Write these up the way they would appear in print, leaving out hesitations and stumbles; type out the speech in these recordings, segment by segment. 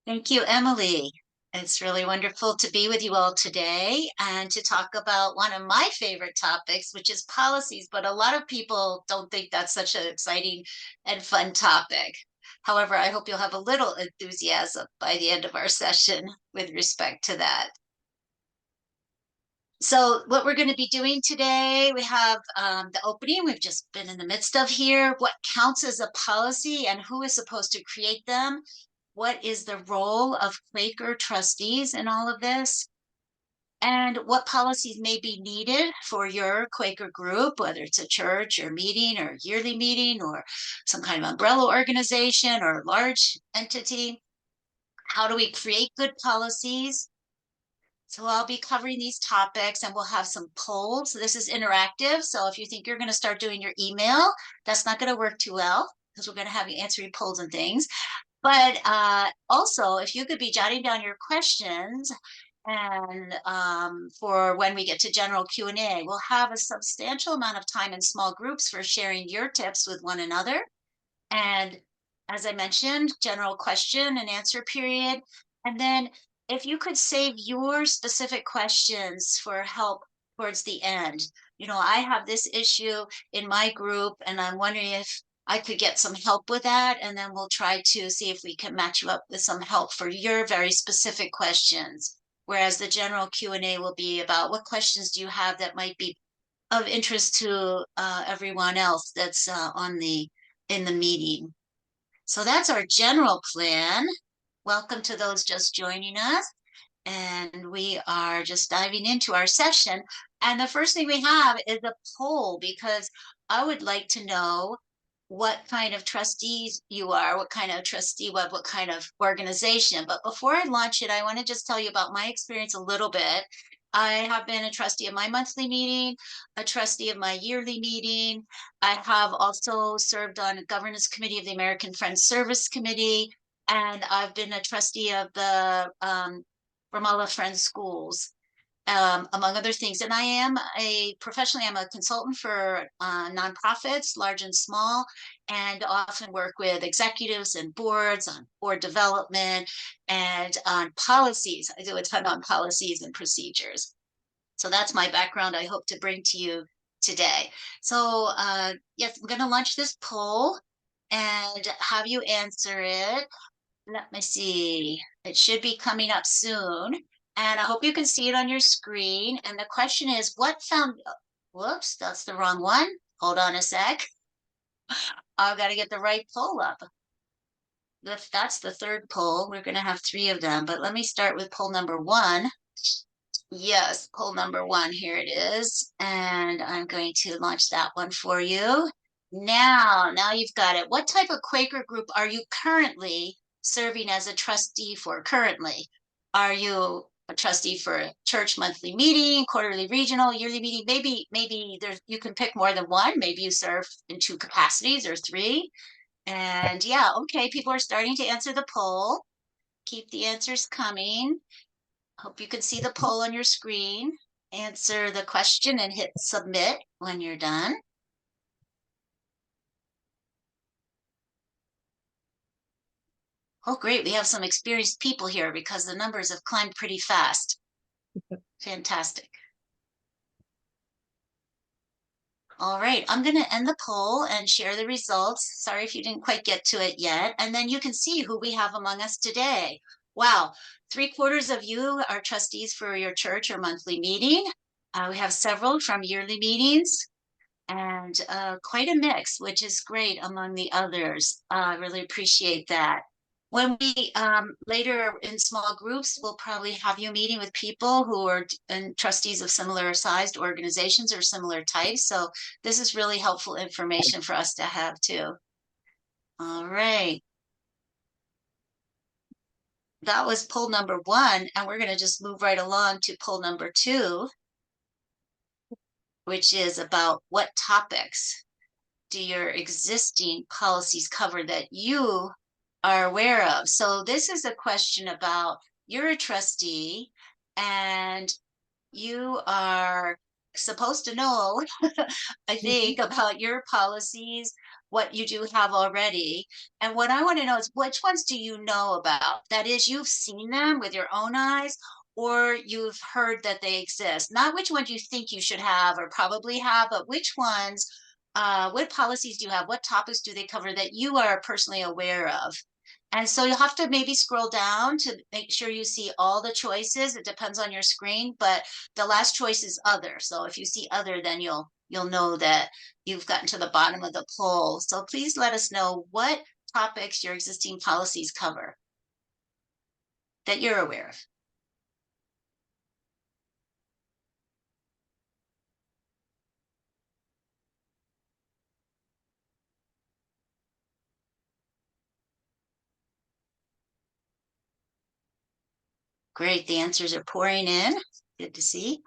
Thank you, Emily. It's really wonderful to be with you all today and to talk about one of my favorite topics, which is policies. But a lot of people don't think that's such an exciting and fun topic. However, I hope you'll have a little enthusiasm by the end of our session with respect to that. So, what we're going to be doing today, we have the opening we've just been in the midst of here. What counts as a policy and who is supposed to create them? What is the role of Quaker trustees in all of this? And what policies may be needed for your Quaker group, whether it's a church or meeting or yearly meeting or some kind of umbrella organization or large entity? How do we create good policies? So I'll be covering these topics and we'll have some polls. This is interactive. So if you think you're going to start doing your email, that's not going to work too well because we're going to have you answering polls and things. But also, if you could be jotting down your questions and for when we get to general Q&A, we'll have a substantial amount of time in small groups for sharing your tips with one another. And as I mentioned, general question and answer period. And then if you could save your specific questions for help towards the end. You know, I have this issue in my group, and I'm wondering if I could get some help with that. And then we'll try to see if we can match you up with some help for your very specific questions. Whereas the general Q&A will be about what questions do you have that might be of interest to everyone else that's on the in the meeting. So that's our general plan. Welcome to those just joining us. And we are just diving into our session. And the first thing we have is a poll because I would like to know what kind of trustees you are, what kind of trustee, what kind of organization. But before I launch it, I want to just tell you about my experience a little bit. I have been a trustee of my monthly meeting, a trustee of my yearly meeting. I have also served on a governance committee of the American Friends Service Committee, and I've been a trustee of the Ramallah Friends Schools, among other things. And I am professionally, I'm a consultant for nonprofits, large and small, and often work with executives and boards on board development and on policies. I do a ton on policies and procedures. So that's my background I hope to bring to you today. So yes, I'm going to launch this poll and have you answer it. Let me see. It should be coming up soon. And I hope you can see it on your screen. And the question is, whoops, that's the wrong one. Hold on a sec. I've got to get the right poll up. That's the third poll. We're going to have three of them, but let me start with poll number one. Yes, poll number one, here it is. And I'm going to launch that one for you. Now you've got it. What type of Quaker group are you currently serving as a trustee for currently? Are you a trustee for a church monthly meeting, quarterly regional, yearly meeting? Maybe there's you can pick more than one. Maybe you serve in two capacities or three. And yeah, okay, people are starting to answer the poll. Keep the answers coming. Hope you can see the poll on your screen. Answer the question and hit submit when you're done. Oh, great. We have some experienced people here because the numbers have climbed pretty fast. Fantastic. All right, I'm going to end the poll and share the results. Sorry if you didn't quite get to it yet. And then you can see who we have among us today. Wow, 3/4 of you are trustees for your church or monthly meeting. We have several from yearly meetings and quite a mix, which is great among the others. I really appreciate that. When we later in small groups, we'll probably have you meeting with people who are trustees of similar sized organizations or similar types. So this is really helpful information for us to have too. All right. That was poll number one, and we're going to just move right along to poll number two, which is about what topics do your existing policies cover that you are aware of? So this is a question about you're a trustee and you are supposed to know, I think, about your policies what you do have already. And what I want to know is which ones do you know about? That is, you've seen them with your own eyes, or you've heard that they exist. Not which ones you think you should have or probably have, but which ones, what policies do you have? What topics do they cover that you are personally aware of? And so you'll have to maybe scroll down to make sure you see all the choices. It depends on your screen, but the last choice is other. So if you see other, then you'll know that you've gotten to the bottom of the poll. So please let us know what topics your existing policies cover that you're aware of. Great, the answers are pouring in. Good to see.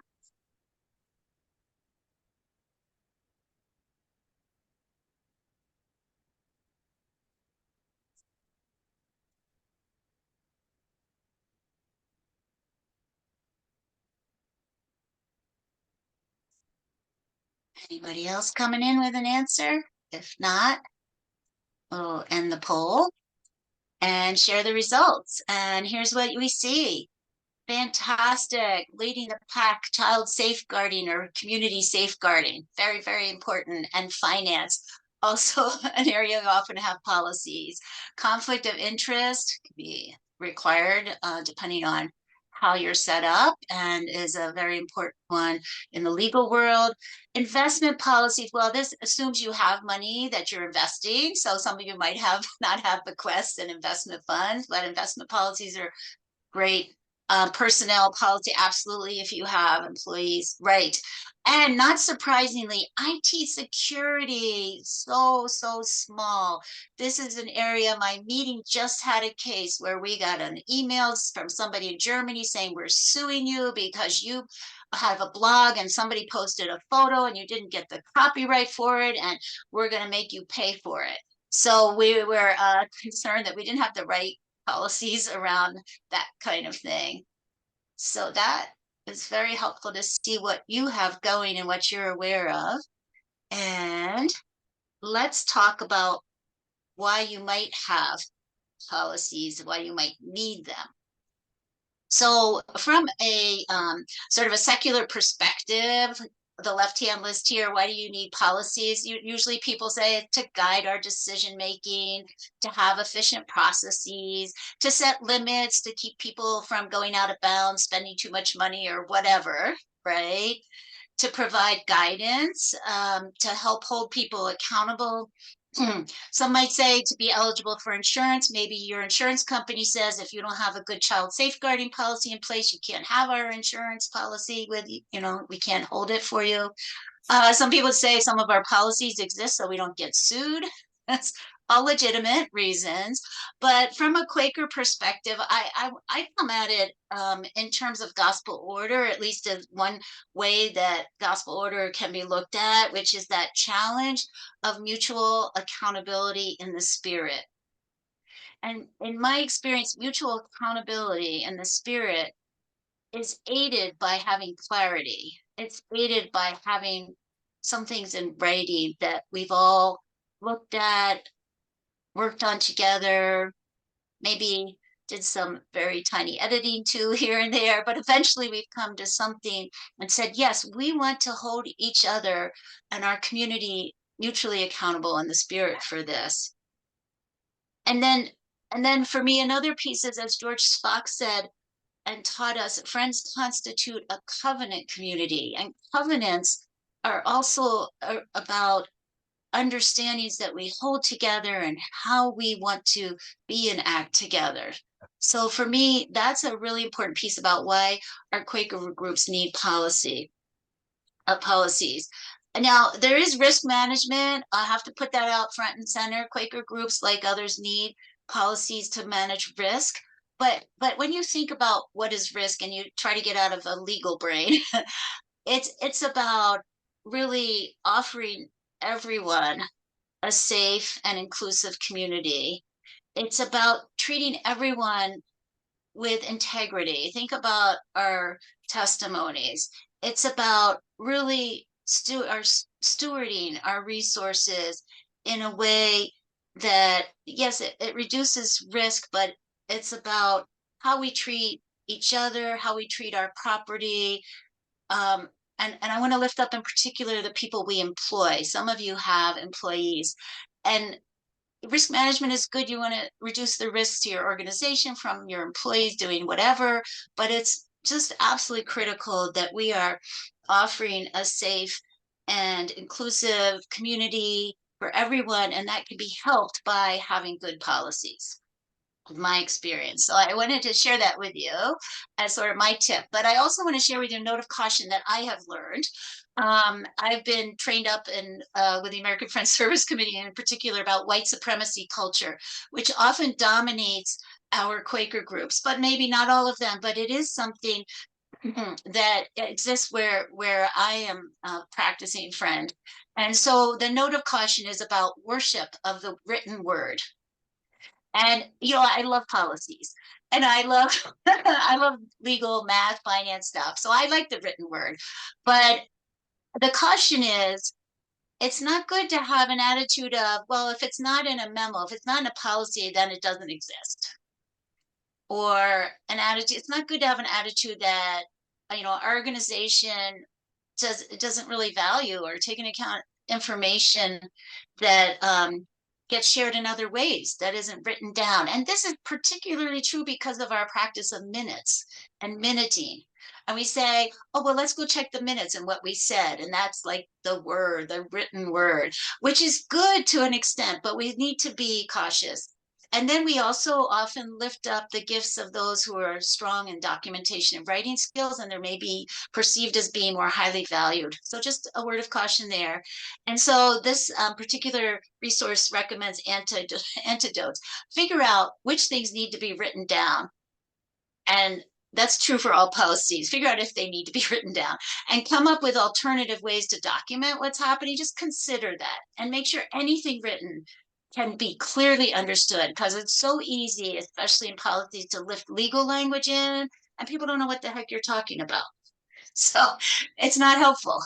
Anybody else coming in with an answer? If not, we'll end the poll and share the results. And here's what we see. Fantastic. Leading the pack, child safeguarding or community safeguarding. Very, very important. And finance, also an area we often have policies. Conflict of interest can be required depending on how you're set up and is a very important one in the legal world. Investment policies, well, this assumes you have money that you're investing. So some of you might have not have bequests and investment funds, but investment policies are great. Personnel policy, absolutely, if you have employees, right. And not surprisingly, IT security, so, so small. This is an area, my meeting just had a case where we got an email from somebody in Germany saying, we're suing you because you have a blog and somebody posted a photo and you didn't get the copyright for it, and we're going to make you pay for it. So we were concerned that we didn't have the right policies around that kind of thing. So that is very helpful to see what you have going and what you're aware of. And let's talk about why you might have policies, why you might need them. So, from a sort of a secular perspective, the left-hand list here, why do you need policies? Usually people say to guide our decision making, to have efficient processes, to set limits, to keep people from going out of bounds, spending too much money or whatever, right? To provide guidance, to help hold people accountable. Some might say to be eligible for insurance, maybe your insurance company says if you don't have a good child safeguarding policy in place, you can't have our insurance policy with you, we can't hold it for you. Some people say some of our policies exist so we don't get sued. That's all legitimate reasons. But from a Quaker perspective, I come at it in terms of gospel order, at least as one way that gospel order can be looked at, which is that challenge of mutual accountability in the spirit. And in my experience, mutual accountability in the spirit is aided by having clarity. It's aided by having some things in writing that we've all looked at, worked on together, maybe did some very tiny editing too here and there, but eventually we've come to something and said, yes, we want to hold each other and our community mutually accountable in the spirit for this. And then and then for me, another piece is, as George Fox said, and taught us friends constitute a covenant community, and covenants are also about understandings that we hold together and how we want to be and act together. So for me, that's a really important piece about why our Quaker groups need policies. Now, there is risk management. I have to put that out front and center. Quaker groups, like others, need policies to manage risk. But when you think about what is risk and you try to get out of a legal brain, it's about really offering everyone a safe and inclusive community. It's about treating everyone with integrity. Think about our testimonies. It's about really stewarding our resources in a way that, yes, it reduces risk, but it's about how we treat each other, how we treat our property. Um, and I want to lift up in particular the people we employ. Some of you have employees, and risk management is good. You want to reduce the risks to your organization from your employees doing whatever, but it's just absolutely critical that we are offering a safe and inclusive community for everyone, and that can be helped by having good policies. My experience. So I wanted to share that with you as sort of my tip. But I also want to share with you a note of caution that I have learned. I've been trained up in with the American Friends Service Committee in particular about white supremacy culture, which often dominates our Quaker groups, but maybe not all of them. But it is something that exists where I am a practicing friend. And so the note of caution is about worship of the written word. And I love policies and I love I love legal, math, finance stuff. So I like the written word. But the caution is it's not good to have an attitude of, well, if it's not in a memo, if it's not in a policy, then it doesn't exist. Or an attitude, it's not good to have an attitude that, our organization doesn't really value or take into account information that gets shared in other ways that isn't written down. And this is particularly true because of our practice of minutes and minuting. And we say, oh, well, let's go check the minutes and what we said. And that's like the written word, which is good to an extent, but we need to be cautious. And then we also often lift up the gifts of those who are strong in documentation and writing skills, and they're maybe perceived as being more highly valued. So just a word of caution there. And so this particular resource recommends antidotes. Figure out which things need to be written down. And that's true for all policies. Figure out if they need to be written down and come up with alternative ways to document what's happening. Just consider that and make sure anything written can be clearly understood because it's so easy, especially in policies, to lift legal language in and people don't know what the heck you're talking about. So it's not helpful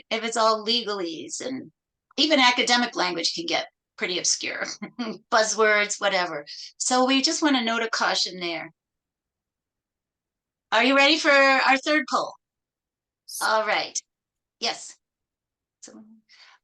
if it's all legalese, and even academic language can get pretty obscure, buzzwords, whatever. So we just want to note a caution there. Are you ready for our third poll? All right. Yes. So,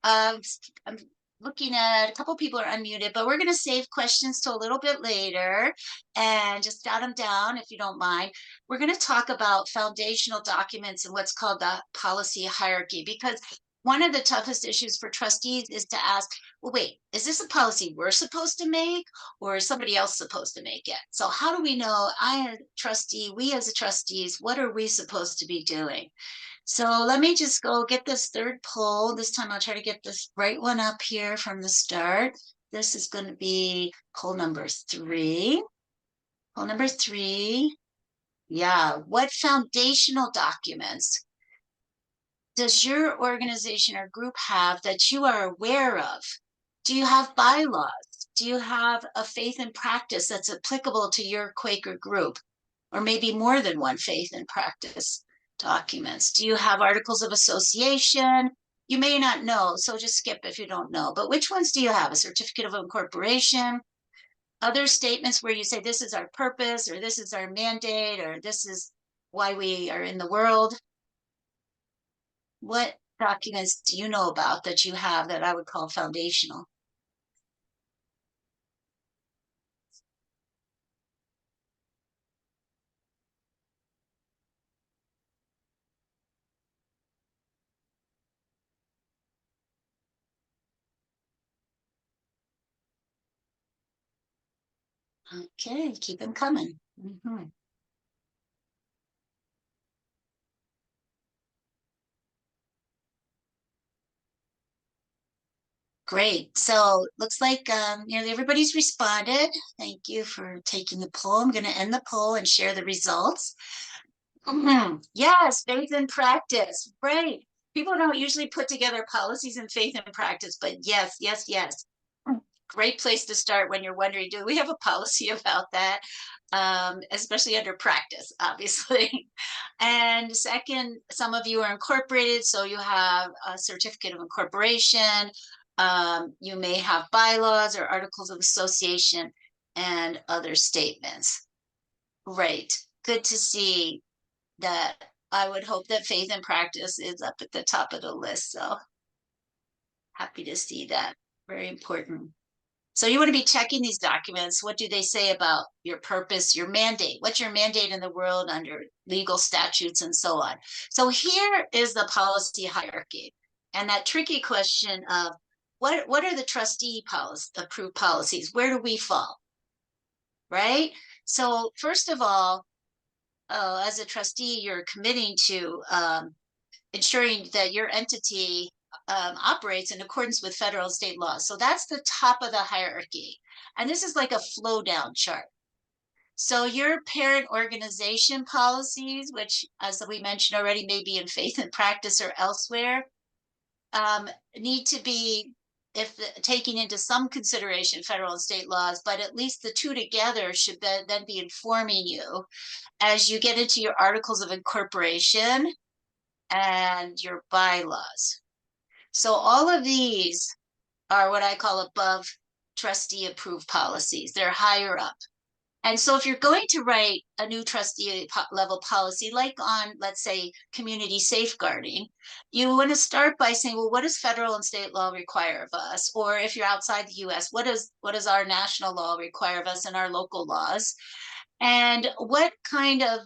um, I'm looking at a couple people are unmuted, but we're going to save questions to a little bit later and just jot them down if you don't mind. We're going to talk about foundational documents and what's called the policy hierarchy, because one of the toughest issues for trustees is to ask, well, wait, is this a policy we're supposed to make or is somebody else supposed to make it? So how do we know, I as a trustee, we as a trustees, what are we supposed to be doing? So let me just go get this third poll. This time I'll try to get this right one up here from the start. This is going to be poll number 3. Poll number 3. Yeah. What foundational documents does your organization or group have that you are aware of? Do you have bylaws? Do you have a faith and practice that's applicable to your Quaker group? Or maybe more than one faith and practice documents? Do you have articles of association? You may not know, so just skip if you don't know. But which ones do you have? A certificate of incorporation? Other statements where you say this is our purpose, or this is our mandate, or this is why we are in the world? What documents do you know about that you have that I would call foundational? Okay, keep them coming. Great. So looks like nearly everybody's responded. Thank you for taking the poll. I'm going to end the poll and share the results. Yes, faith and practice. Great. People don't usually put together policies and faith and practice, but yes, yes, yes. Great place to start when you're wondering, do we have a policy about that? Especially under practice, obviously. And second, some of you are incorporated, so you have a certificate of incorporation. You may have bylaws or articles of association and other statements. Great. Good to see that. I would hope that faith and practice is up at the top of the list. So happy to see that. Very important. So you want to be checking these documents. What do they say about your purpose, your mandate? What's your mandate in the world under legal statutes and so on? So here is the policy hierarchy. And that tricky question of what are the trustee policy approved policies? Where do we fall? Right? So first of all, as a trustee, you're committing to ensuring that your entity operates in accordance with federal and state laws. So that's the top of the hierarchy. And this is like a flow down chart. So your parent organization policies, which as we mentioned already, may be in faith and practice or elsewhere, need to be if taking into some consideration federal and state laws, but at least the two together should then be informing you as you get into your articles of incorporation and your bylaws. So all of these are what I call above trustee approved policies. They're higher up. And so if you're going to write a new trustee level policy, like on, let's say, community safeguarding, you want to start by saying, well, what does federal and state law require of us? Or if you're outside the US, what does our national law require of us and our local laws? And what kind of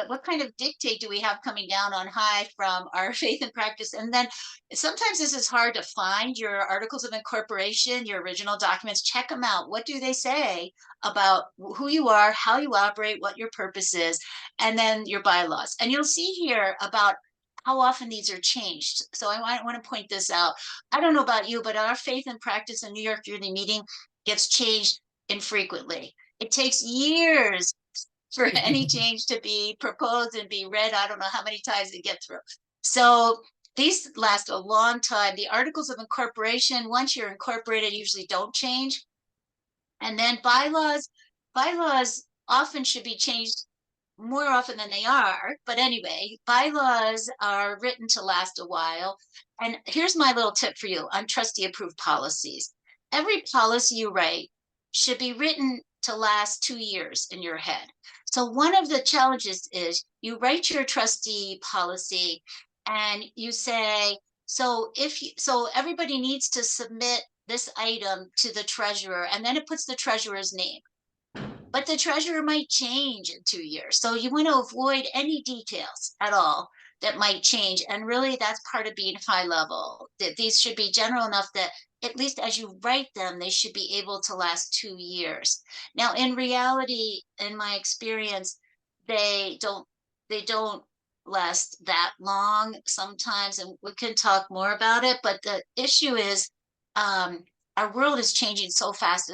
what kind of dictate do we have coming down on high from our faith and practice? And then sometimes this is hard to find your articles of incorporation, your original documents. Check them out. What do they say about who you are, how you operate, what your purpose is, and then your bylaws. And you'll see here about how often these are changed. So I want to point this out. I don't know about you, but our faith and practice in New York yearly meeting gets changed infrequently. It takes years for any change to be proposed and be read. I don't know how many times it gets through. So these last a long time. The articles of incorporation, once you're incorporated, usually don't change. And then bylaws often should be changed more often than they are. But anyway, bylaws are written to last a while. And here's my little tip for you on trustee approved policies. Every policy you write should be written to last 2 years in your head. So one of the challenges is you write your trustee policy and you say, so everybody needs to submit this item to the treasurer, and then it puts the treasurer's name. But the treasurer might change in 2 years. So you want to avoid any details at all that might change. And really, that's part of being high level. That these should be general enough that at least as you write them, they should be able to last 2 years. Now, in reality, in my experience, they don't last that long sometimes, and we can talk more about it. But the issue is our world is changing so fast,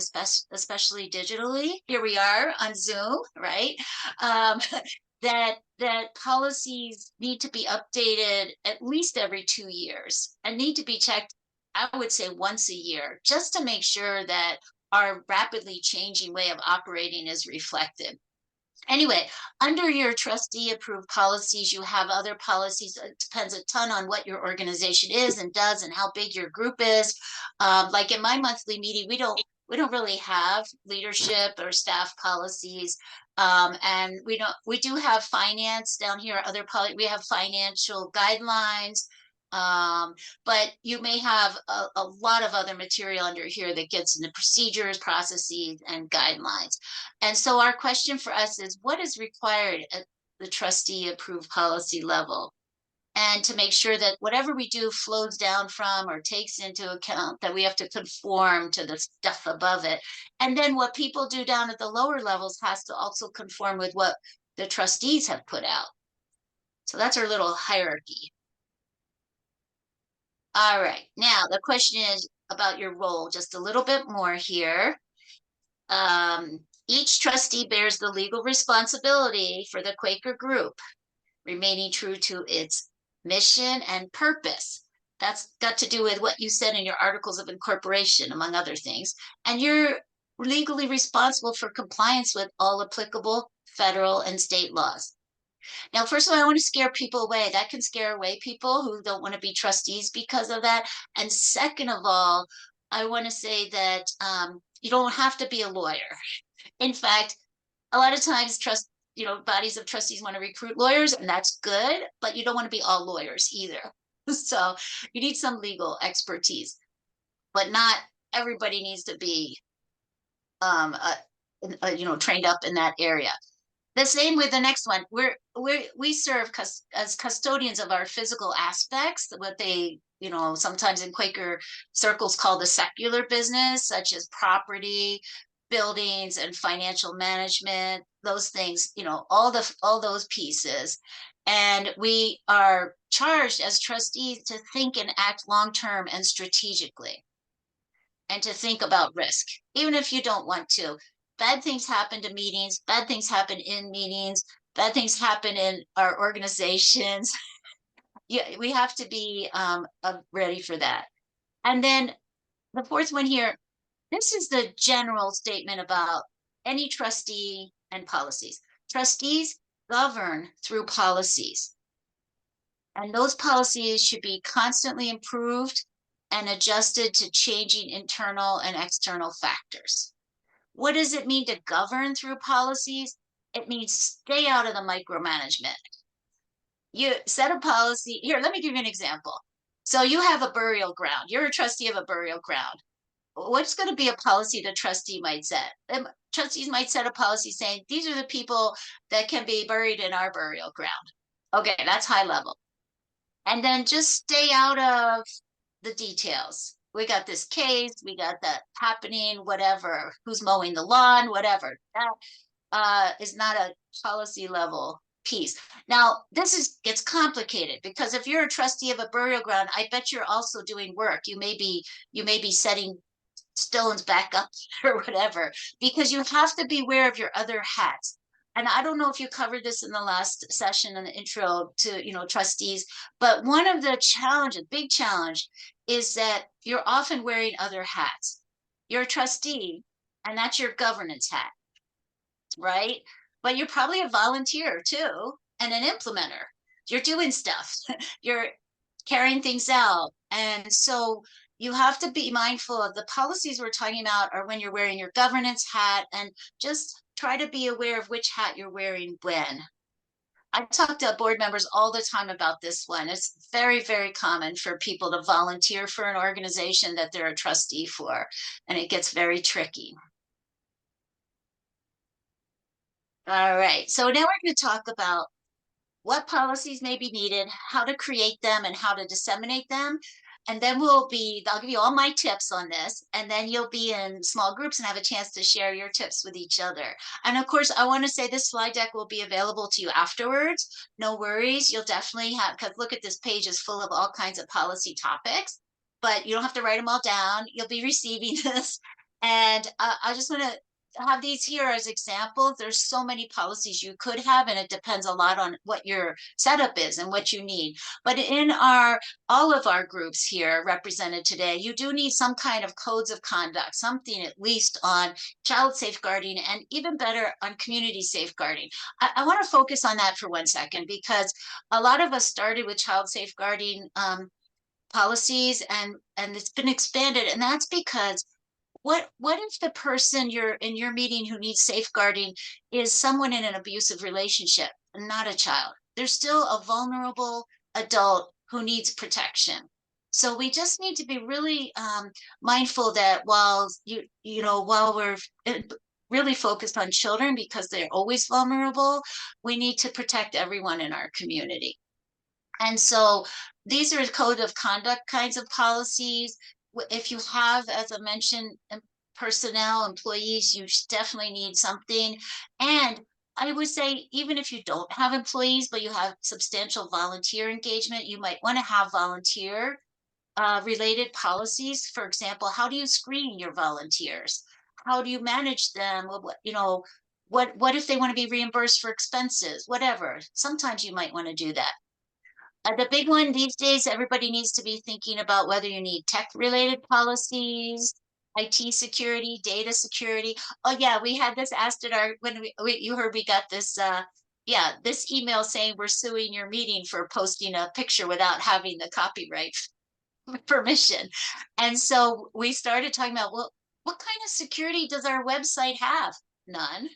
especially digitally. Here we are on Zoom, right? Um, that policies need to be updated at least every 2 years and need to be checked, I would say once a year, just to make sure that our rapidly changing way of operating is reflected. Anyway, under your trustee approved policies, you have other policies. It depends a ton on what your organization is and does and how big your group is. Like in my monthly meeting, we don't really have leadership or staff policies. And we do have finance down here, we have financial guidelines. But you may have a lot of other material under here that gets into procedures, processes, and guidelines. And so our question for us is, what is required at the trustee approved policy level? And to make sure that whatever we do flows down from or takes into account that we have to conform to the stuff above it. And then what people do down at the lower levels has to also conform with what the trustees have put out. So that's our little hierarchy. All right, now the question is about your role, just a little bit more here. Each trustee bears the legal responsibility for the Quaker group, remaining true to its mission and purpose. That's got to do with what you said in your articles of incorporation, among other things. And you're legally responsible for compliance with all applicable federal and state laws. Now, first of all, I want to scare people away. That can scare away people who don't want to be trustees because of that. And second of all, I want to say that you don't have to be a lawyer. In fact, a lot of times bodies of trustees want to recruit lawyers, and that's good, but you don't want to be all lawyers either. So you need some legal expertise, but not everybody needs to be trained up in that area. The same with the next one. We serve as custodians of our physical aspects, what they, sometimes in Quaker circles call the secular business, such as property, buildings, and financial management, those things, all those pieces. And we are charged as trustees to think and act long term and strategically, and to think about risk, even if you don't want to. Bad things happen to meetings, bad things happen in meetings, bad things happen in our organizations. Yeah, we have to be ready for that. And then the fourth one here, this is the general statement about any trustee and policies. Trustees govern through policies, and those policies should be constantly improved and adjusted to changing internal and external factors. What does it mean to govern through policies? It means stay out of the micromanagement. You set a policy. Here, let me give you an example. So you have a burial ground. You're a trustee of a burial ground. What's going to be a policy the trustee might set? Trustees might set a policy saying, these are the people that can be buried in our burial ground. Okay, that's high level. And then just stay out of the details. We got this case, we got that happening, whatever, who's mowing the lawn, whatever. That is not a policy level piece. Now, gets complicated because if you're a trustee of a burial ground, I bet you're also doing work. You may be setting stones back up or whatever, because you have to be aware of your other hats. And I don't know if you covered this in the last session in the intro to, trustees, but one of the challenges, big challenge, is that you're often wearing other hats. You're a trustee, and that's your governance hat, right? But you're probably a volunteer too, and an implementer. You're doing stuff. You're carrying things out. And so you have to be mindful of the policies we're talking about are when you're wearing your governance hat, and just try to be aware of which hat you're wearing when. I talk to board members all the time about this one. It's very, very common for people to volunteer for an organization that they're a trustee for, and it gets very tricky. All right, so now we're going to talk about what policies may be needed, how to create them, and how to disseminate them. And then I'll give you all my tips on this, and then you'll be in small groups and have a chance to share your tips with each other. And of course, I want to say this slide deck will be available to you afterwards. No worries, you'll definitely because look at this page is full of all kinds of policy topics, but you don't have to write them all down. You'll be receiving this. And I just want to have these here as examples. There's so many policies you could have, and it depends a lot on what your setup is and what you need. But in all of our groups here represented today, you do need some kind of codes of conduct, something at least on child safeguarding, and even better on community safeguarding. I want to focus on that for 1 second, because a lot of us started with child safeguarding policies, and it's been expanded, and that's because what if the person you're in your meeting who needs safeguarding is someone in an abusive relationship, not a child? They're still a vulnerable adult who needs protection. So we just need to be really mindful that while we're really focused on children because they're always vulnerable, we need to protect everyone in our community. And so these are code of conduct kinds of policies. If you have, as I mentioned, personnel, employees, you definitely need something. And I would say, even if you don't have employees, but you have substantial volunteer engagement, you might want to have volunteer related policies. For example, how do you screen your volunteers? How do you manage them? What if they want to be reimbursed for expenses? Whatever. Sometimes you might want to do that. The big one these days, everybody needs to be thinking about whether you need tech-related policies, IT security, data security. Oh yeah, we had this asked at you heard we got this yeah, this email saying we're suing your meeting for posting a picture without having the copyright permission. And so we started talking about, well, what kind of security does our website have? None.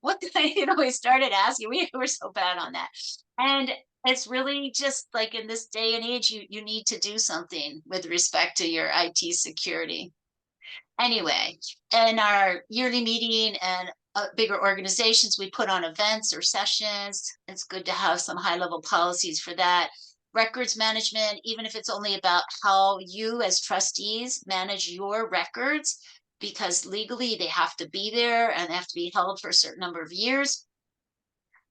What kind, we started asking, we were so bad on that. And it's really just like in this day and age, you need to do something with respect to your IT security. Anyway, in our yearly meeting and bigger organizations, we put on events or sessions. It's good to have some high level policies for that. Records management, even if it's only about how you as trustees manage your records, because legally they have to be there and they have to be held for a certain number of years.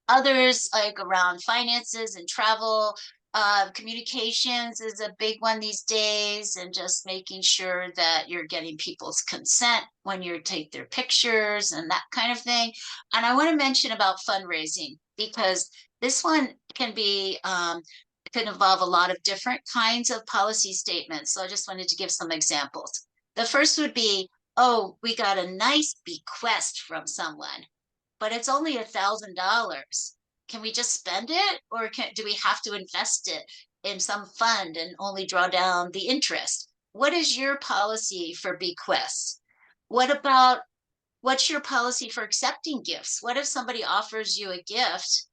Others like around finances and travel, communications is a big one these days, and just making sure that you're getting people's consent when you take their pictures and that kind of thing. And I want to mention about fundraising because this one can involve a lot of different kinds of policy statements. So I just wanted to give some examples. The first would be, oh, we got a nice bequest from someone, but it's only $1,000. Can we just spend it, or do we have to invest it in some fund and only draw down the interest? What is your policy for bequests? What about what's your policy for accepting gifts? What if somebody offers you a gift?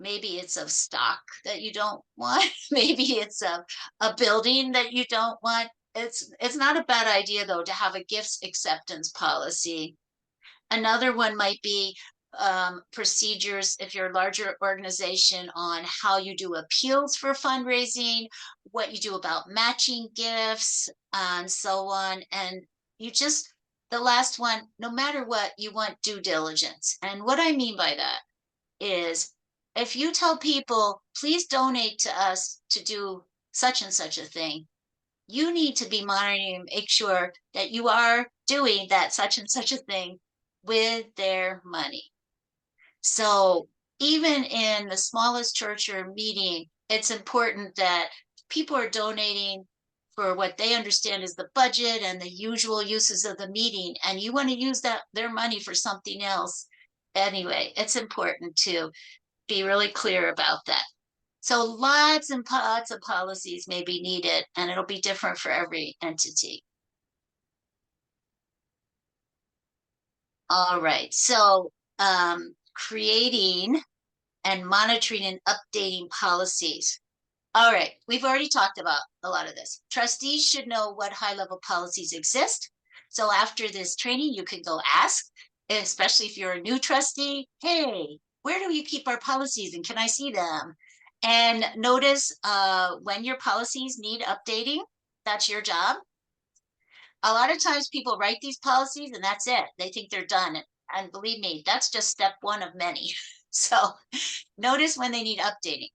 Maybe it's of stock that you don't want. Maybe it's a building that you don't want. It's not a bad idea though to have a gifts acceptance policy. Another one might be procedures if you're a larger organization on how you do appeals for fundraising, what you do about matching gifts, and so on. And you just, the last one, no matter what, you want due diligence. And what I mean by that is if you tell people, please donate to us to do such and such a thing, you need to be monitoring and make sure that you are doing that such and such a thing with their money. So even in the smallest church or meeting, it's important that people are donating for what they understand is the budget and the usual uses of the meeting, and you want to use that their money for something else. Anyway, it's important to be really clear about that. So lots and lots of policies may be needed, and it'll be different for every entity. All right. So creating and monitoring and updating policies. All right. We've already talked about a lot of this. Trustees should know what high level policies exist. So after this training, you can go ask, especially if you're a new trustee, hey, where do you keep our policies and can I see them? And notice when your policies need updating, that's your job. A lot of times people write these policies and that's it. They think they're done. And believe me, that's just step one of many. So notice when they need updating.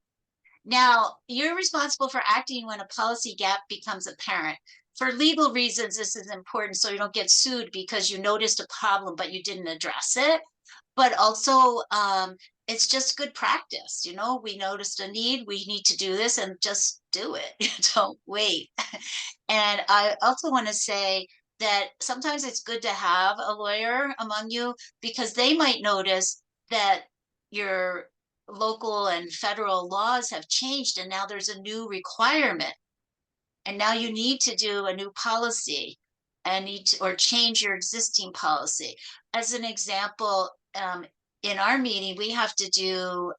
Now, you're responsible for acting when a policy gap becomes apparent. For legal reasons, this is important so you don't get sued because you noticed a problem but you didn't address it. But also, it's just good practice. We noticed a need, we need to do this and just do it. Don't wait. And I also want to say that sometimes it's good to have a lawyer among you because they might notice that your local and federal laws have changed and now there's a new requirement. And now you need to do a new policy and or change your existing policy. As an example, in our meeting, we have to do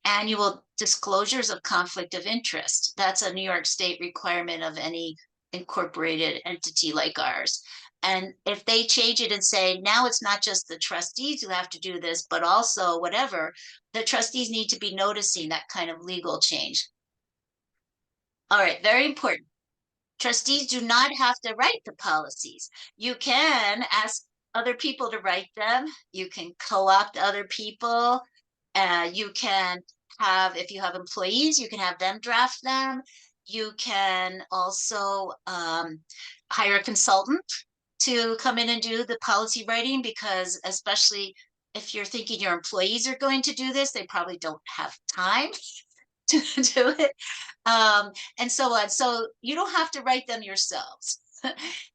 annual disclosures of conflict of interest. That's a New York State requirement of any incorporated entity like ours. And if they change it and say, now it's not just the trustees who have to do this, but also whatever, the trustees need to be noticing that kind of legal change. All right, very important. Trustees do not have to write the policies. You can ask other people to write them. You can co-opt other people. You can if you have employees, you can have them draft them. You can also hire a consultant to come in and do the policy writing because especially if you're thinking your employees are going to do this, they probably don't have time to do it, and so on. So you don't have to write them yourselves.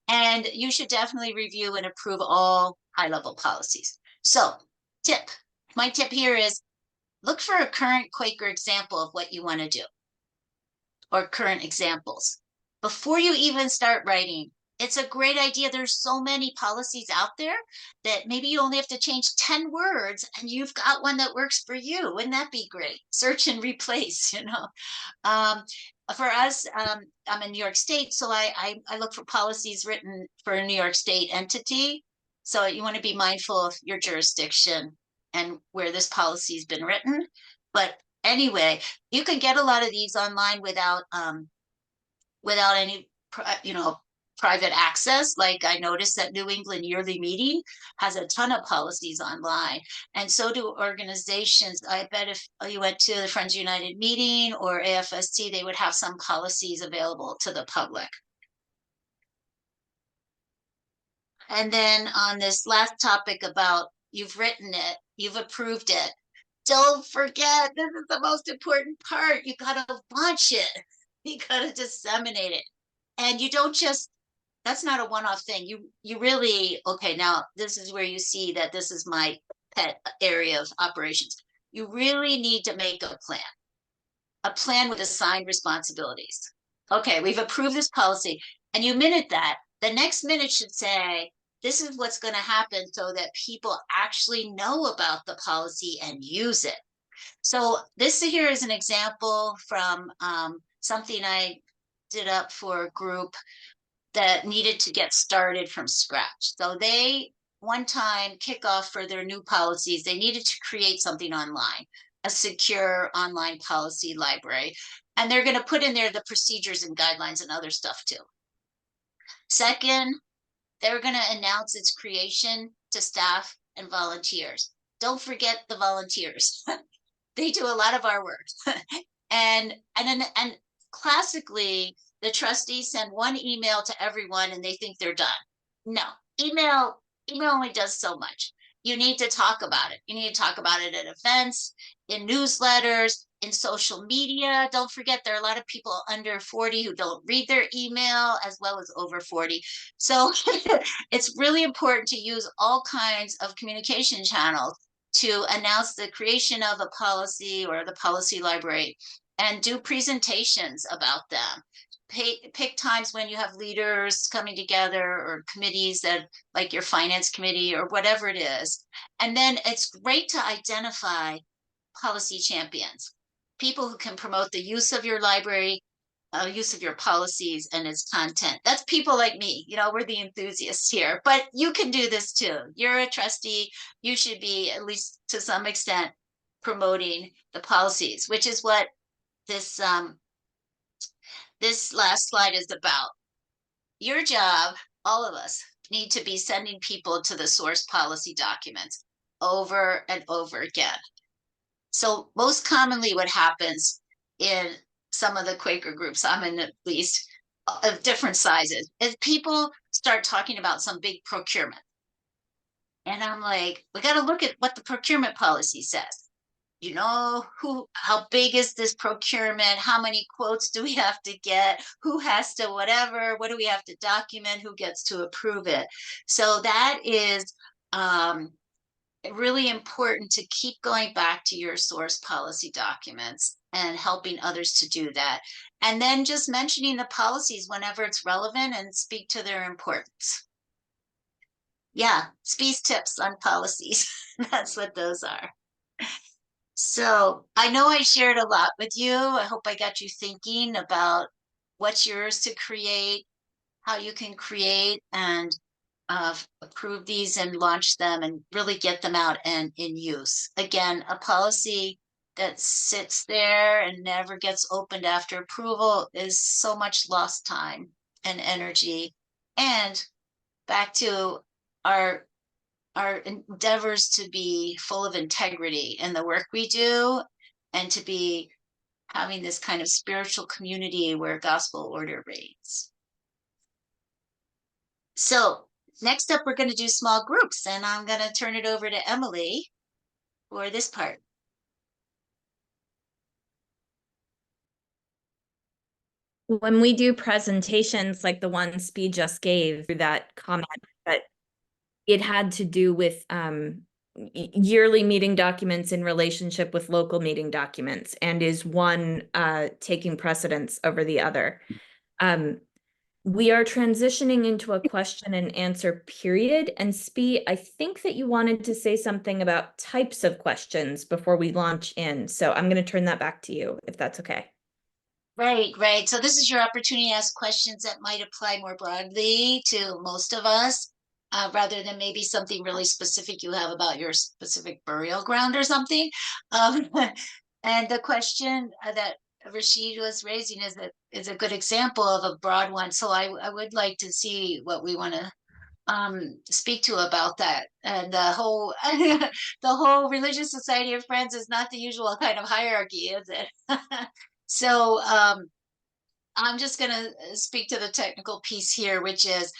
And you should definitely review and approve all high level policies. So, tip my tip here is look for a current Quaker example of what you want to do or current examples before you even start writing. It's a great idea. There's so many policies out there that maybe you only have to change 10 words and you've got one that works for you. Wouldn't that be great? Search and replace, you know. Um, for us, I'm in New York State, so I look for policies written for a New York State entity. So you want to be mindful of your jurisdiction and where this policy has been written. But anyway, you can get a lot of these online without any private access. Like I noticed that New England Yearly Meeting has a ton of policies online, and so do organizations. I bet if you went to the Friends United meeting or AFST, they would have some policies available to the public. And then on this last topic about you've written it, you've approved it, don't forget, this is the most important part. You got to launch it. You got to disseminate it. And you don't just, that's not a one-off thing. You really, okay, now this is where you see that this is my pet area of operations. You really need to make a plan with assigned responsibilities. Okay, we've approved this policy, and you minute that. The next minute should say, this is what's going to happen so that people actually know about the policy and use it. So this here is an example from something I did up for a group that needed to get started from scratch. So they, one time kickoff for their new policies, they needed to create something online, a secure online policy library. And they're going to put in there the procedures and guidelines and other stuff too. Second, they're going to announce its creation to staff and volunteers. Don't forget the volunteers. They do a lot of our work. and classically, the trustees send one email to everyone and they think they're done. No, email only does so much. You need to talk about it. You need to talk about it at events, in newsletters, in social media. Don't forget, there are a lot of people under 40 who don't read their email, as well as over 40. So it's really important to use all kinds of communication channels to announce the creation of a policy or the policy library and do presentations about them. Pick times when you have leaders coming together or committees that like your finance committee or whatever it is. And then it's great to identify policy champions, people who can promote the use of your library, use of your policies and its content. That's people like me. You know, we're the enthusiasts here, but you can do this too. You're a trustee. You should be, at least to some extent, promoting the policies, which is what this this last slide is about. Your job, all of us, need to be sending people to the source policy documents over and over again. So most commonly what happens in some of the Quaker groups I'm in, at least of different sizes, is people start talking about some big procurement. And I'm like, we got to look at what the procurement policy says. You know, how big is this procurement? How many quotes do we have to get? Who has to whatever? What do we have to document? Who gets to approve it? So that is really important to keep going back to your source policy documents and helping others to do that. And then just mentioning the policies whenever it's relevant and speak to their importance. Yeah, Spee's tips on policies. That's what those are. So I know I shared a lot with you. I hope I got you thinking about what's yours to create, how you can create and approve these and launch them and really get them out and in use. Again, a policy that sits there and never gets opened after approval is so much lost time and energy. And back to our endeavors to be full of integrity in the work we do and to be having this kind of spiritual community where gospel order reigns. So next up, we're going to do small groups, and I'm going to turn it over to Emily for this part. When we do presentations like the one Spee just gave, that comment, but it had to do with yearly meeting documents in relationship with local meeting documents, and is one taking precedence over the other. We are transitioning into a question and answer period. And Spee, I think that you wanted to say something about types of questions before we launch in. So I'm going to turn that back to you, if that's okay. Right, right. So this is your opportunity to ask questions that might apply more broadly to most of us, rather than maybe something really specific you have about your specific burial ground or something. Um, and the question that Rashid was raising is a good example of a broad one. So I would like to see what we want to speak to about that. And the whole the whole religious society of France is not the usual kind of hierarchy, is it? So I'm just going to speak to the technical piece here, which is,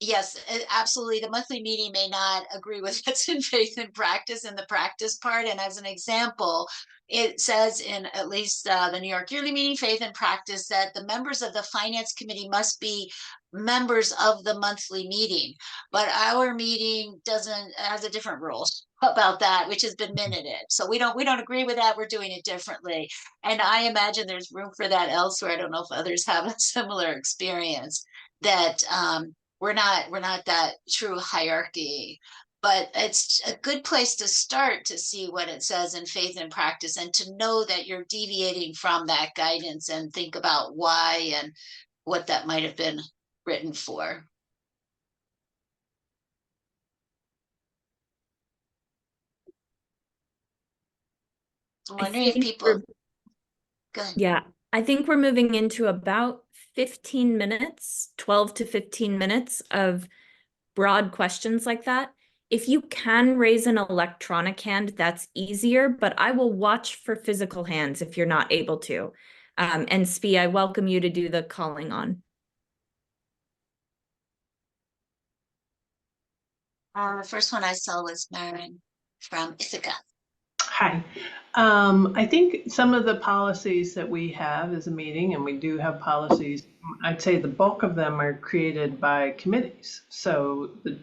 yes, absolutely. The monthly meeting may not agree with what's in faith and practice in the practice part. And as an example, it says in at least the New York Yearly Meeting, Faith and Practice, that the members of the Finance Committee must be members of the monthly meeting. But our meeting doesn't has a different rule about that, which has been minuted. So we don't agree with that. We're doing it differently. And I imagine there's room for that elsewhere. I don't know if others have a similar experience that we're not that true hierarchy, but it's a good place to start to see what it says in faith and practice and to know that you're deviating from that guidance and think about why and what that might have been written for. I'm I wondering if think people we're, good. yeah, I think we're moving into about 15 minutes, 12 to 15 minutes of broad questions like that. If you can raise an electronic hand, that's easier, but I will watch for physical hands if you're not able to. And Spee, I welcome you to do the calling on. The first one I saw was Marin from Ithaca. Hi. I think some of the policies that we have as a meeting, and we do have policies, I'd say the bulk of them are created by committees. So the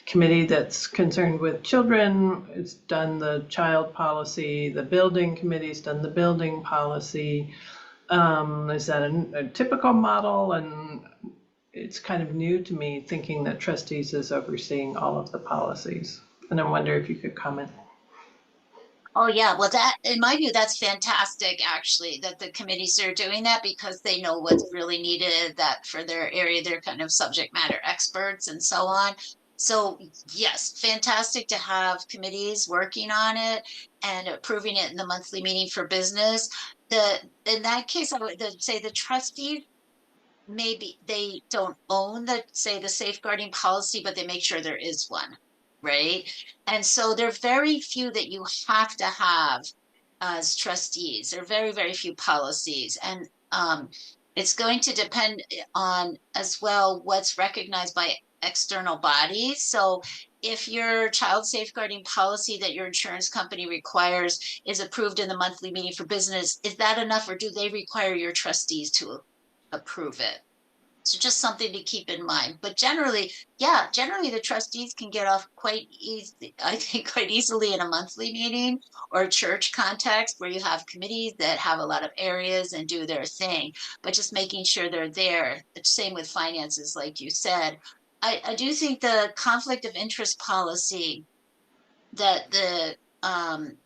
committee that's concerned with children has done the child policy, the building committee's done the building policy. Is that a typical model? And it's kind of new to me thinking that trustees is overseeing all of the policies. And I wonder if you could comment. Oh yeah, well that in my view that's fantastic actually that the committees are doing that because they know what's really needed that for their area they're kind of subject matter experts and so on. So yes, fantastic to have committees working on it and approving it in the monthly meeting for business. The in that case I would say the trustees maybe they don't own the say the safeguarding policy, but they make sure there is one, right? And so there are very few that you have to have as trustees. There are very, very few policies. And it's going to depend on as well what's recognized by external bodies. So if your child safeguarding policy that your insurance company requires is approved in the monthly meeting for business, is that enough or do they require your trustees to approve it? So just something to keep in mind. But generally, yeah, generally the trustees can get off quite easy, I think quite easily in a monthly meeting or church context where you have committees that have a lot of areas and do their thing, but just making sure they're there. The same with finances, like you said. I do think the conflict of interest policy that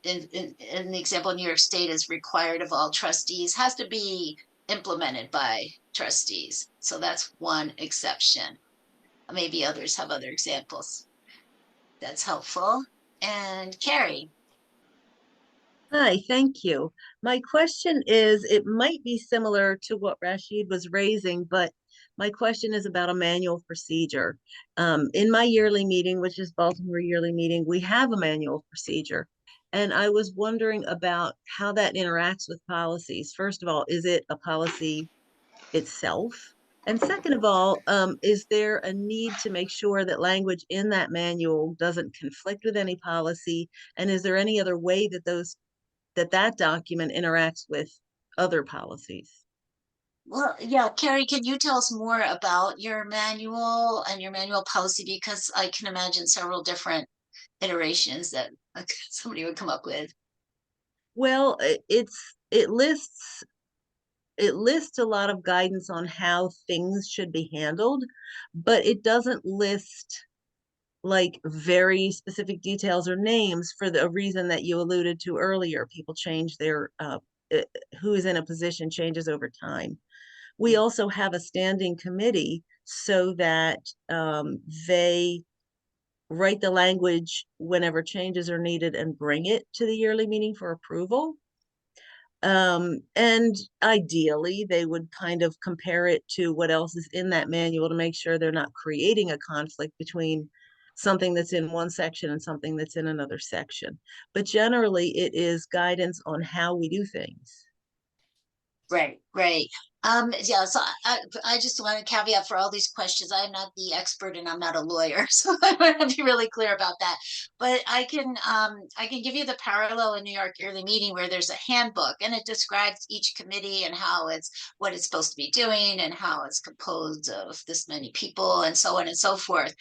in the example New York State is required of all trustees has to be implemented by trustees. So that's one exception. Maybe others have other examples. That's helpful. And Carrie. Hi, thank you. My question is, it might be similar to what Rashid was raising, but my question is about a manual procedure. In my yearly meeting, which is Baltimore yearly meeting, we have a manual procedure. And I was wondering about how that interacts with policies. First of all, is it a policy itself? And second of all, is there a need to make sure that language in that manual doesn't conflict with any policy? And is there any other way that that document interacts with other policies? Well, yeah, Carrie, can you tell us more about your manual and your manual policy? Because I can imagine several different iterations that somebody would come up with. Well, it lists a lot of guidance on how things should be handled, but it doesn't list like very specific details or names for the reason that you alluded to earlier. People change their who is in a position changes over time. We also have a standing committee so that they write the language whenever changes are needed and bring it to the yearly meeting for approval. And ideally, they would kind of compare it to what else is in that manual to make sure they're not creating a conflict between something that's in one section and something that's in another section. But generally, it is guidance on how we do things. Right, right. Yeah, so I just want to caveat for all these questions. I'm not the expert and I'm not a lawyer, so I want to be really clear about that. But I can give you the parallel in New York Yearly Meeting where there's a handbook and it describes each committee and how it's what it's supposed to be doing and how it's composed of this many people and so on and so forth.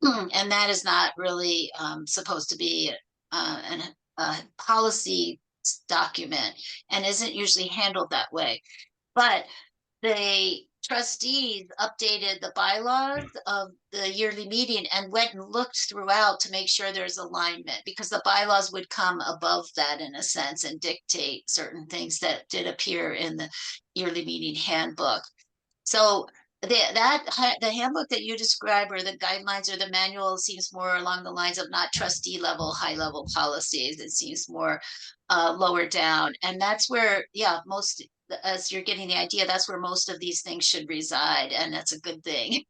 And that is not really supposed to be a policy document and isn't usually handled that way. But the trustees updated the bylaws of the yearly meeting and went and looked throughout to make sure there's alignment because the bylaws would come above that in a sense and dictate certain things that did appear in the yearly meeting handbook. So the handbook that you describe or the guidelines or the manual seems more along the lines of not trustee level, high level policies. It seems more lower down. And that's where, yeah, most, as you're getting the idea, that's where most of these things should reside. And that's a good thing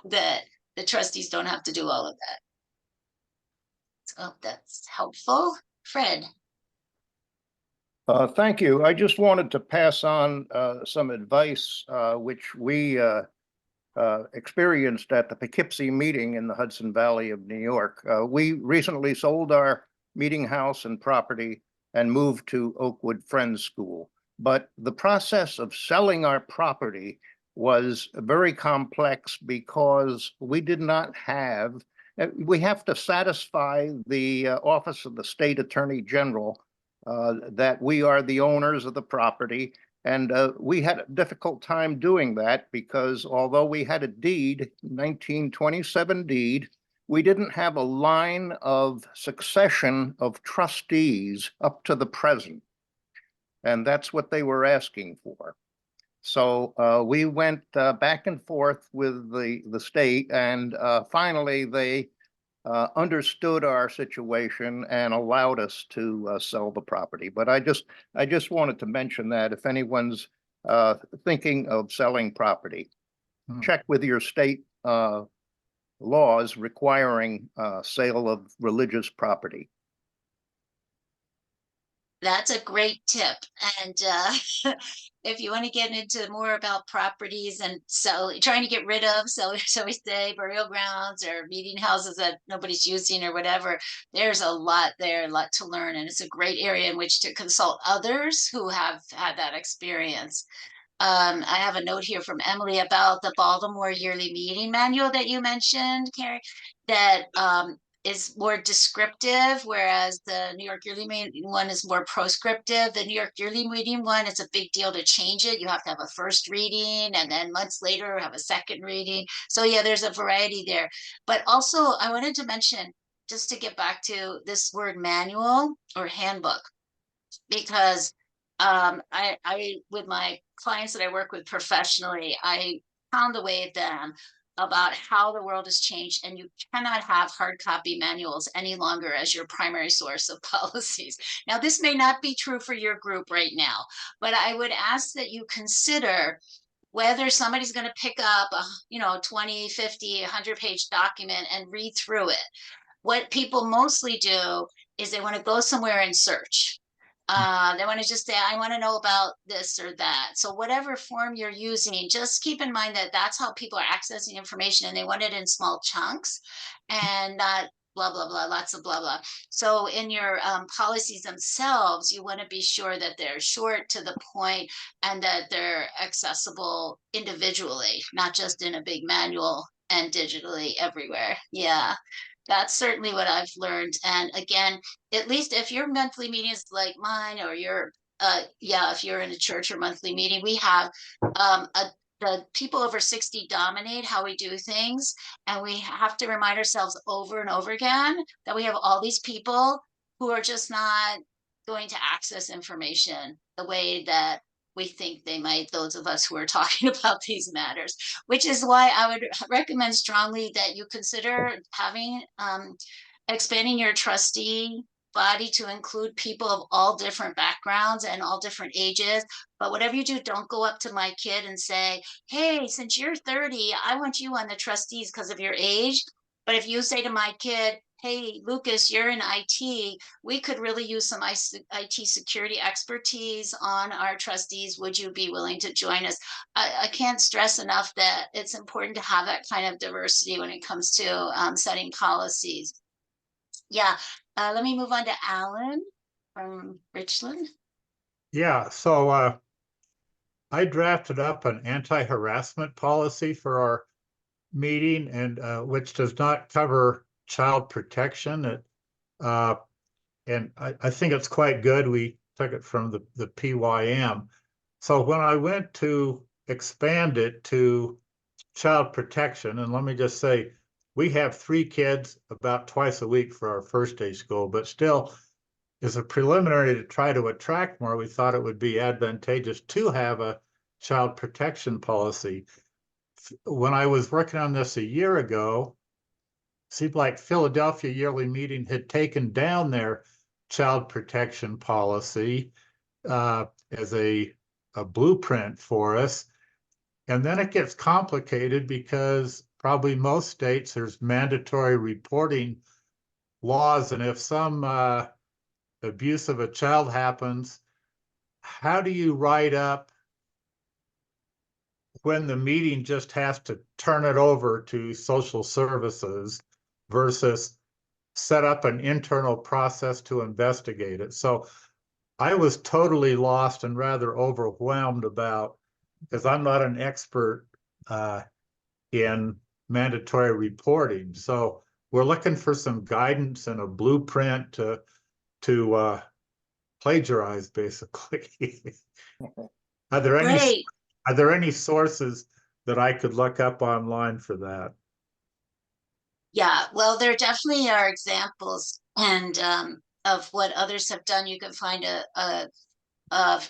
that the trustees don't have to do all of that. So that's helpful. Fred. Thank you. I just wanted to pass on some advice which we experienced at the Poughkeepsie meeting in the Hudson Valley of New York. We recently sold our meeting house and property and moved to Oakwood Friends School. But the process of selling our property was very complex because we did not have, we have to satisfy the Office of the State Attorney General that we are the owners of the property. And we had a difficult time doing that because although we had a deed, 1927 deed, we didn't have a line of succession of trustees up to the present. And that's what they were asking for. So we went back and forth with the state, and finally they understood our situation and allowed us to sell the property. But I just wanted to mention that if anyone's thinking of selling property, check with your state laws requiring sale of religious property. That's a great tip. And if you want to get into more about properties and trying to get rid of, so we say burial grounds or meeting houses that nobody's using or whatever, there's a lot there, a lot to learn. And it's a great area in which to consult others who have had that experience. I have a note here from Emily about the Baltimore Yearly Meeting Manual that you mentioned, Carrie, that is more descriptive, whereas the New York Yearly Meeting one is more proscriptive. The New York Yearly Meeting one, it's a big deal to change it. You have to have a first reading and then months later have a second reading. So yeah, there's a variety there. But also I wanted to mention, just to get back to this word manual or handbook, because I with my clients that I work with professionally, I pound away at them about how the world has changed, and you cannot have hard copy manuals any longer as your primary source of policies. Now, this may not be true for your group right now, but I would ask that you consider whether somebody's going to pick up a 20, 50, 100-page document and read through it. What people mostly do is they want to go somewhere and search. They want to just say, I want to know about this or that. So whatever form you're using, just keep in mind that that's how people are accessing information, and they want it in small chunks and not blah, blah, blah, lots of blah, blah. So in your policies themselves, you want to be sure that they're short, to the point, and that they're accessible individually, not just in a big manual and digitally everywhere. Yeah. That's certainly what I've learned. And again, at least if your monthly meeting is like mine, or yeah, if you're in a church or monthly meeting, we have the people over 60 dominate how we do things. And we have to remind ourselves over and over again that we have all these people who are just not going to access information the way that we think they might, those of us who are talking about these matters, which is why I would recommend strongly that you consider having expanding your trustee body to include people of all different backgrounds and all different ages. But whatever you do, don't go up to my kid and say, hey, since you're 30, I want you on the trustees because of your age. But if you say to my kid, hey, Lucas, you're in IT, we could really use some IT security expertise on our trustees. Would you be willing to join us? I can't stress enough that it's important to have that kind of diversity when it comes to setting policies. Yeah, let me move on to Alan from Richland. Yeah, so I drafted up an anti-harassment policy for our meeting, and which does not cover child protection. And I think it's quite good. We took it from the PYM. So when I went to expand it to child protection, and let me just say, we have 3 kids about twice a week for our first day school, but still, as a preliminary to try to attract more, we thought it would be advantageous to have a child protection policy. When I was working on this a year ago, seemed like Philadelphia yearly meeting had taken down their child protection policy as a blueprint for us. And then it gets complicated because probably most states there's mandatory reporting laws. And if some abuse of a child happens, how do you write up when the meeting just has to turn it over to social services versus set up an internal process to investigate it? So I was totally lost and rather overwhelmed about, because I'm not an expert in mandatory reporting. So we're looking for some guidance and a blueprint to plagiarize, basically. Are there any Great. Are there any sources that I could look up online for that? Yeah, well, there definitely are examples and of what others have done. You can find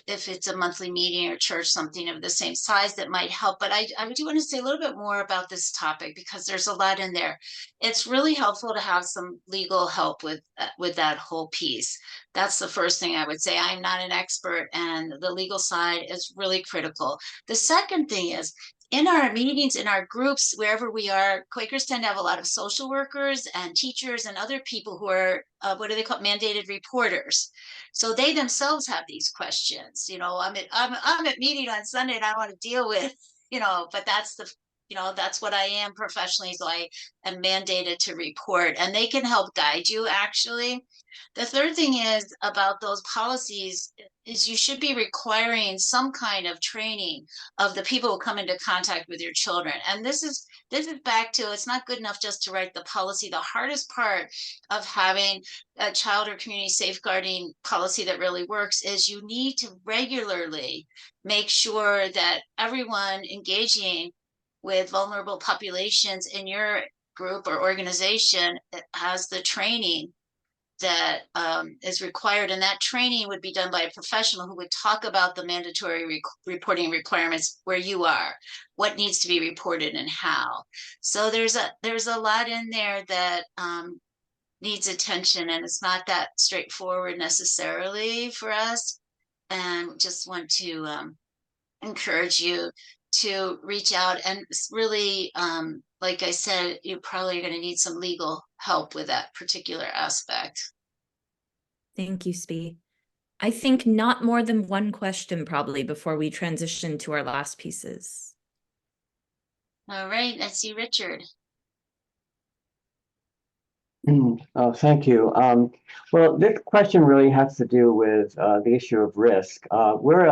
if it's a monthly meeting or church, something of the same size that might help. But I do want to say a little bit more about this topic because there's a lot in there. It's really helpful to have some legal help with that whole piece. That's the first thing I would say. I'm not an expert, and the legal side is really critical. The second thing is, in our meetings, in our groups, wherever we are, Quakers tend to have a lot of social workers and teachers and other people who are, what do they call, mandated reporters. So they themselves have these questions. You know, I'm at meeting on Sunday and I want to deal with, but that's what I am professionally. So I am mandated to report, and they can help guide you actually. The third thing is about those policies is you should be requiring some kind of training of the people who come into contact with your children. And this is back to, it's not good enough just to write the policy. The hardest part of having a child or community safeguarding policy that really works is you need to regularly make sure that everyone engaging with vulnerable populations in your group or organization has the training that is required, and that training would be done by a professional who would talk about the mandatory reporting requirements where you are, what needs to be reported and how. So there's a lot in there that needs attention, and it's not that straightforward necessarily for us. And just want to encourage you to reach out and really, like I said, you probably are going to need some legal help with that particular aspect. Thank you, Spee. I think not more than one question probably before we transition to our last pieces. All right, I see Richard. Oh, thank you. Well, this question really has to do with the issue of risk. We're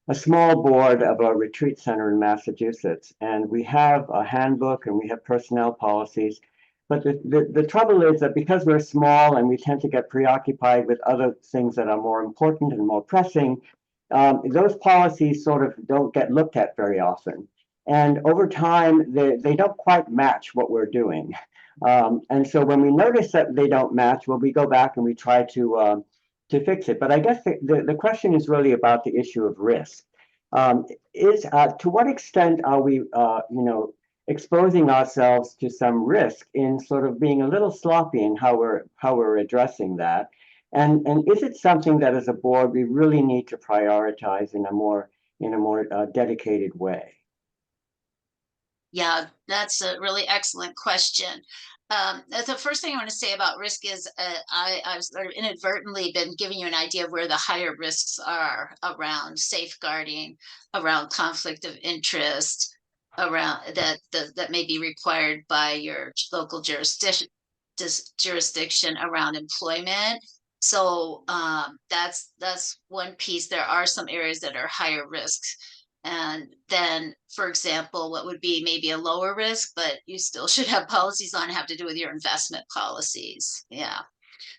a small board of a retreat center in Massachusetts, and we have a handbook and we have personnel policies. But the trouble is that because we're small and we tend to get preoccupied with other things that are more important and more pressing, those policies sort of don't get looked at very often. And over time, they don't quite match what we're doing. And so when we notice that they don't match, well, we go back and we try to fix it. But I guess the question is really about the issue of risk. To what extent are we, exposing ourselves to some risk in sort of being a little sloppy in how we're addressing that? And is it something that as a board we really need to prioritize in a more dedicated way? Yeah, that's a really excellent question. The first thing I want to say about risk is I've sort of inadvertently been giving you an idea of where the higher risks are around safeguarding, around conflict of interest, around that may be required by your local jurisdiction around employment. So that's one piece. There are some areas that are higher risks. And then, for example, what would be maybe a lower risk, but you still should have policies on, have to do with your investment policies. Yeah.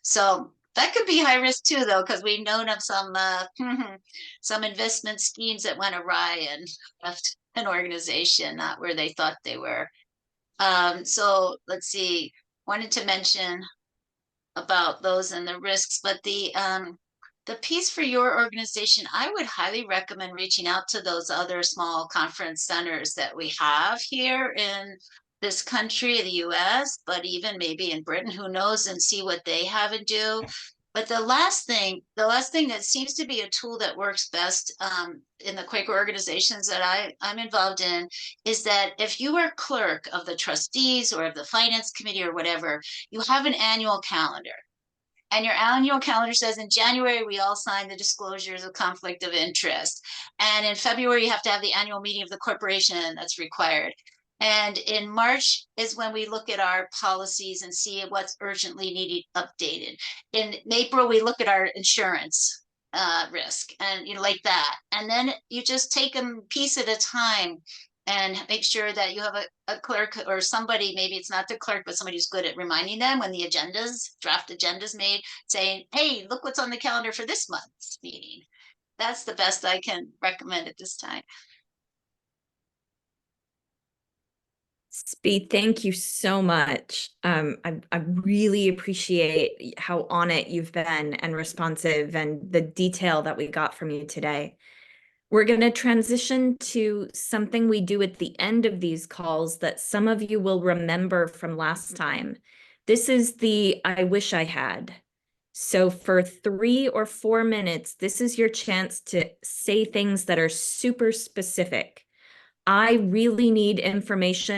So that could be high risk too, though, because we've known of some investment schemes that went awry and left an organization not where they thought they were. So let's see, wanted to mention about those and the risks, but the piece for your organization, I would highly recommend reaching out to those other small conference centers that we have here in this country, the US, but even maybe in Britain, who knows, and see what they have and do. But the last thing that seems to be a tool that works best in the Quaker organizations that I'm involved in is that if you are clerk of the trustees or of the finance committee or whatever, you have an annual calendar. And your annual calendar says in January, we all sign the disclosures of conflict of interest. And in February, you have to have the annual meeting of the corporation that's required. And in March is when we look at our policies and see what's urgently needed updated. In April, we look at our insurance risk and like that. And then you just take them piece at a time and make sure that you have a clerk or somebody, maybe it's not the clerk, but somebody who's good at reminding them when the draft agendas made, saying, hey, look what's on the calendar for this month's meeting. That's the best I can recommend at this time. Spee, thank you so much. I really appreciate how on it you've been and responsive and the detail that we got from you today. We're going to transition to something we do at the end of these calls that some of you will remember from last time. This is the I wish I had. So for 3 or 4 minutes, this is your chance to say things that are super specific. I really need information